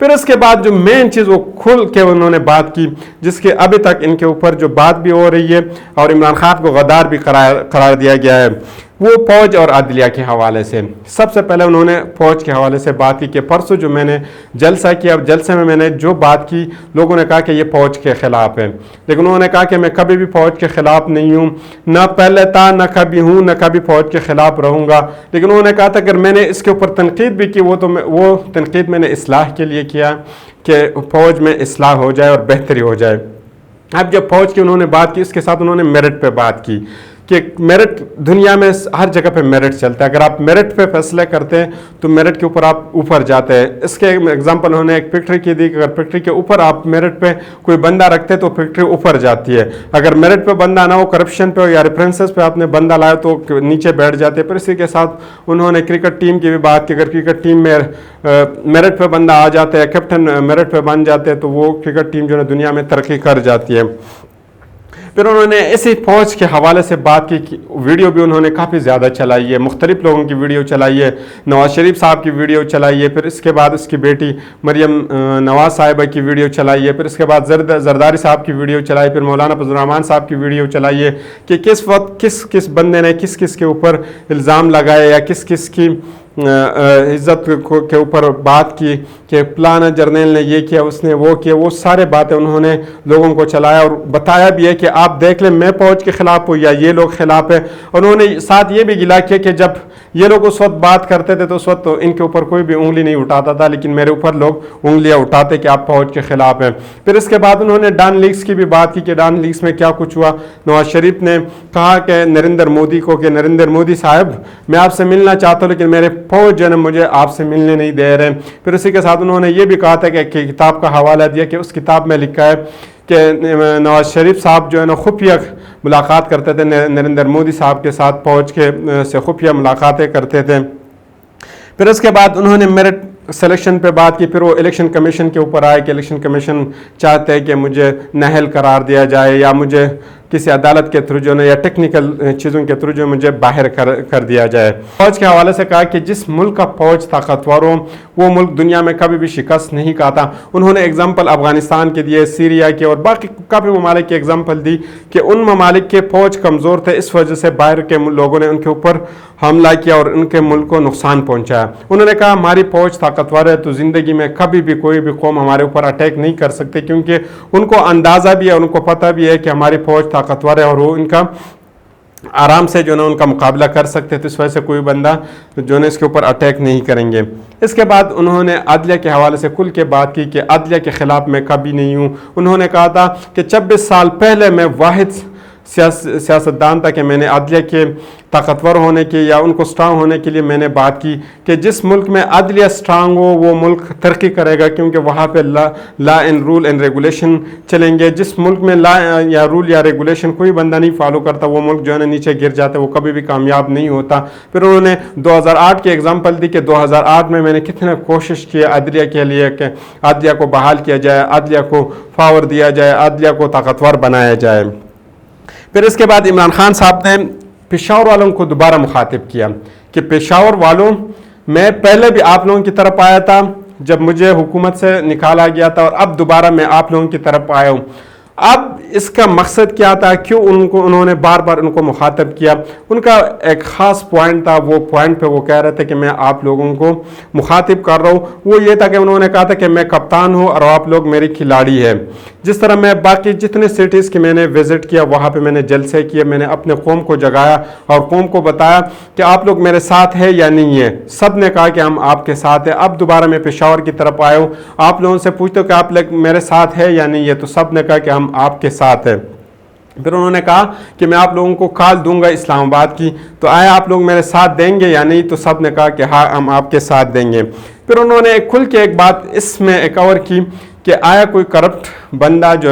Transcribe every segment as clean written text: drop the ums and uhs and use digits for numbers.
پھر اس کے بعد جو مین چیز وہ کھل کے انہوں نے بات کی، جس کے ابھی تک ان کے اوپر جو بات بھی ہو رہی ہے اور عمران خان کو غدار بھی قرار دیا گیا ہے، وہ فوج اور عدلیہ کے حوالے سے۔ سب سے پہلے انہوں نے فوج کے حوالے سے بات کی کہ پرسوں جو میں نے جلسہ کیا، جلسے میں نے جو بات کی، لوگوں نے کہا کہ یہ فوج کے خلاف ہے، لیکن انہوں نے کہا کہ میں کبھی بھی فوج کے خلاف نہیں ہوں، نہ پہلے تھا، نہ کبھی ہوں، نہ کبھی فوج کے خلاف رہوں گا۔ لیکن انہوں نے کہا تھا اگر میں نے اس کے اوپر تنقید بھی کی، وہ تنقید میں نے اصلاح کے لیے کیا کہ فوج میں اصلاح ہو جائے اور بہتری ہو جائے۔ اب جب فوج کی انہوں نے بات کی، اس کے ساتھ انہوں نے میرٹ پہ بات کی کہ میرٹ دنیا میں ہر جگہ پہ میرٹ چلتا ہے، اگر آپ میرٹ پہ فیصلے کرتے ہیں تو میرٹ کے اوپر آپ اوپر جاتے ہیں۔ اس کے ایگزامپل انہوں نے ایک فیکٹری کی دی کہ اگر فیکٹری کے اوپر آپ میرٹ پہ کوئی بندہ رکھتے تو فیکٹری اوپر جاتی ہے، اگر میرٹ پہ بندہ نہ ہو، کرپشن پہ یا ریفرنسز پہ آپ نے بندہ لایا تو نیچے بیٹھ جاتے ہیں۔ پھر اسی کے ساتھ انہوں نے کرکٹ ٹیم کی بھی بات کی، اگر کرکٹ ٹیم میں میرٹ پہ بندہ آ جاتا ہے، کیپٹن میرٹ پہ بن جاتے ہیں تو وہ کرکٹ ٹیم جو ہے دنیا میں ترقی کر جاتی ہے۔ پھر انہوں نے اسی فوج کے حوالے سے بات کی، ویڈیو بھی انہوں نے کافی زیادہ چلائی ہے، مختلف لوگوں کی ویڈیو چلائی ہے، نواز شریف صاحب کی ویڈیو چلائی ہے، پھر اس کے بعد اس کی بیٹی مریم نواز صاحبہ کی ویڈیو چلائی ہے، پھر اس کے بعد زرداری صاحب کی ویڈیو چلائی، پھر مولانا فضل الرحمان صاحب کی ویڈیو چلائی ہے کہ کس وقت کس بندے نے کس کے اوپر الزام لگائے یا کس کی عزت کے اوپر بات کی کہ فلانا جرنیل نے یہ کیا، اس نے وہ کیا، وہ سارے باتیں انہوں نے لوگوں کو چلایا اور بتایا بھی ہے کہ آپ دیکھ لیں میں فوج کے خلاف ہوں یا یہ لوگ خلاف ہے۔ انہوں نے ساتھ یہ بھی گلا کیا کہ جب یہ لوگ اس وقت بات کرتے تھے تو اس وقت ان کے اوپر کوئی بھی انگلی نہیں اٹھاتا تھا، لیکن میرے اوپر لوگ انگلیاں اٹھاتے کہ آپ فوج کے خلاف ہیں۔ پھر اس کے بعد انہوں نے ڈان لیکس کی بھی بات کی کہ ڈان لیکس میں کیا کچھ ہوا۔ نواز شریف نے کہا کہ نریندر مودی کو کہ نریندر مودی صاحب میں آپ سے ملنا چاہتا ہوں لیکن میرے فوج جو ہے مجھے آپ سے ملنے نہیں دے رہے۔ پھر اسی کے ساتھ انہوں نے یہ بھی کہا تھا کہ کتاب کا حوالہ دیا کہ اس کتاب میں لکھا ہے کہ نواز شریف صاحب جو ہے نا خفیہ ملاقات کرتے تھے نریندر مودی صاحب کے ساتھ، فوج کے سے خفیہ ملاقاتیں کرتے تھے۔ پھر اس کے بعد انہوں نے میرٹ سلیکشن پہ بات کی، پھر وہ الیکشن کمیشن کے اوپر آئے کہ الیکشن کمیشن چاہتے ہیں کہ مجھے نااہل قرار دیا جائے یا مجھے کسی عدالت کے تھرو جو ہے یا ٹیکنیکل چیزوں کے تھرو جو مجھے باہر کر دیا جائے۔ فوج کے حوالے سے کہا کہ جس ملک کا فوج طاقتور ہو وہ ملک دنیا میں کبھی بھی شکست نہیں کھاتا۔ انہوں نے اگزامپل افغانستان کے دیے، سیریا کے اور باقی کافی ممالک کی اگزامپل دی کہ ان ممالک کے فوج کمزور تھے، اس وجہ سے باہر کے لوگوں نے ان کے اوپر حملہ کیا اور ان کے ملک کو نقصان پہنچایا۔ انہوں نے کہا ہماری فوج طاقتور ہے تو زندگی میں کبھی بھی کوئی بھی قوم ہمارے اوپر اٹیک نہیں کر سکتے، کیونکہ ان کو اندازہ بھی ہے، ان کو پتہ بھی ہے کہ ہماری فوج طاقتور ہے اور وہ ان کا آرام سے جو ہے ان کا مقابلہ کر سکتے، تو اس وجہ سے کوئی بندہ جو ہے اس کے اوپر اٹیک نہیں کریں گے۔ اس کے بعد انہوں نے عدلیہ کے حوالے سے کھل کے بات کی کہ عدلیہ کے خلاف میں کبھی نہیں ہوں۔ انہوں نے کہا تھا کہ 26 سال پہلے میں واحد سیاستدان تھا کہ میں نے عدلیہ کے طاقتور ہونے کے یا ان کو سٹرانگ ہونے کے لیے میں نے بات کی کہ جس ملک میں عدلیہ سٹرانگ ہو وہ ملک ترقی کرے گا، کیونکہ وہاں پہ law and rule and regulation چلیں گے۔ جس ملک میں لا یا رول یا ریگولیشن کوئی بندہ نہیں فالو کرتا وہ ملک جو ہے نیچے گر جاتا ہے، وہ کبھی بھی کامیاب نہیں ہوتا۔ پھر انہوں نے 2008 کی ایگزامپل دی کہ 2008 میں نے کتنے کوشش کی عدلیہ کے لیے کہ عدلیہ کو بحال کیا جائے، عدلیہ کو پاور دیا جائے، عدلیہ کو طاقتور بنایا جائے۔ پھر اس کے بعد عمران خان صاحب نے پشاور والوں کو دوبارہ مخاطب کیا کہ پشاور والوں، میں پہلے بھی آپ لوگوں کی طرف آیا تھا جب مجھے حکومت سے نکالا گیا تھا، اور اب دوبارہ میں آپ لوگوں کی طرف آیا ہوں۔ اب اس کا مقصد کیا تھا، کیوں انہوں نے بار بار ان کو مخاطب کیا؟ ان کا ایک خاص پوائنٹ تھا، وہ پوائنٹ پہ وہ کہہ رہے تھے کہ میں آپ لوگوں کو مخاطب کر رہا ہوں، وہ یہ تھا کہ انہوں نے کہا تھا کہ میں کپتان ہوں اور آپ لوگ میری کھلاڑی ہے۔ جس طرح میں باقی جتنے سٹیز کی میں نے وزٹ کیا وہاں پہ میں نے جلسے کیے، میں نے اپنے قوم کو جگایا اور قوم کو بتایا کہ آپ لوگ میرے ساتھ ہیں یا نہیں ہیں، سب نے کہا کہ ہم آپ کے ساتھ ہیں۔ اب دوبارہ میں پشاور کی طرف آیا ہوں، آپ لوگوں سے پوچھتے ہو کہ آپ لوگ میرے ساتھ ہیں یا نہیں ہے، تو سب نے کہا کہ ہم آپ کے ساتھ ہیں۔ پھر انہوں نے کہا کہ میں آپ لوگوں کو کال دوں گا اسلام آباد کی، تو آیا آپ لوگ میرے ساتھ دیں گے یا نہیں؟ تو سب نے کہا کہ ہاں ہم آپ کے ساتھ دیں گے۔ پھر انہوں نے کھل کے ایک بات اس میں ایک اور کی کہ آیا کوئی کرپٹ بندہ جو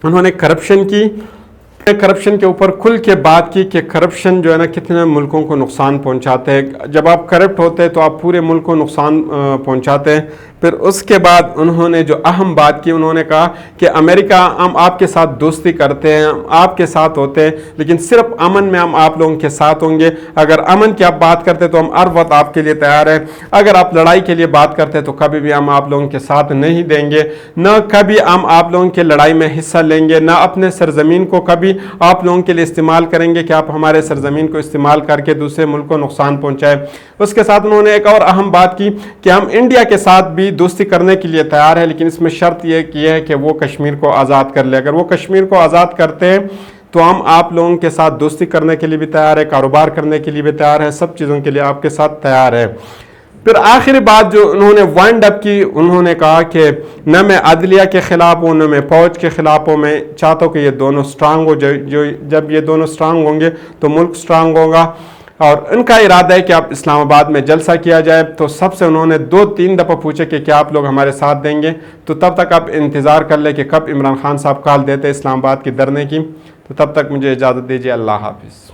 انہوں نے کرپشن کے اوپر کھل کے بات کی کہ کرپشن جو ہے نا کتنے ملکوں کو نقصان پہنچاتے ہیں، جب آپ کرپٹ ہوتے ہیں تو آپ پورے ملک کو نقصان پہنچاتے ہیں۔ پھر اس کے بعد انہوں نے جو اہم بات کی، انہوں نے کہا کہ امریکہ ہم آپ کے ساتھ دوستی کرتے ہیں، ہم آپ کے ساتھ ہوتے ہیں، لیکن صرف امن میں ہم آپ لوگوں کے ساتھ ہوں گے۔ اگر امن کی آپ بات کرتے تو ہم ہر وقت آپ کے لیے تیار ہیں، اگر آپ لڑائی کے لیے بات کرتے تو کبھی بھی ہم آپ لوگوں کے ساتھ نہیں دیں گے، نہ کبھی ہم آپ لوگوں کے لڑائی میں حصہ لیں گے، نہ اپنے سرزمین کو کبھی آپ لوگوں کے لیے استعمال کریں گے کہ آپ ہمارے سرزمین کو استعمال کر کے دوسرے ملک کو نقصان پہنچائے۔ اس کے ساتھ انہوں نے ایک اور اہم بات کی کہ ہم انڈیا کے ساتھ بھی دوستی کرنے کے لیے تیار ہے، لیکن اس میں شرط یہ کی ہے کہ وہ کشمیر کو آزاد کر لے۔ اگر وہ کشمیر کو آزاد کرتے ہیں تو ہم آپ لوگوں کے ساتھ دوستی کرنے کے لیے بھی تیار ہے، کاروبار کرنے کے لیے بھی تیار ہے، سب چیزوں کے لیے آپ کے ساتھ تیار ہے۔ پھر آخری بات جو انہوں نے وائنڈ اپ کی، انہوں نے کہا کہ نہ میں عدلیہ کے خلاف ہوں، نہ میں فوج کے خلاف ہوں، میں چاہتا ہوں کہ یہ دونوں سٹرانگ ہو، جب یہ دونوں سٹرانگ ہوں گے تو ملک سٹرانگ ہوگا۔ اور ان کا ارادہ ہے کہ اب اسلام آباد میں جلسہ کیا جائے۔ تو سب سے انہوں نے 2-3 دفعہ پوچھے کہ کیا آپ لوگ ہمارے ساتھ دیں گے، تو تب تک آپ انتظار کر لیں کہ کب عمران خان صاحب کال دیتے اسلام آباد کی دھرنے کی۔ تو تب تک مجھے اجازت دیجیے، اللہ حافظ۔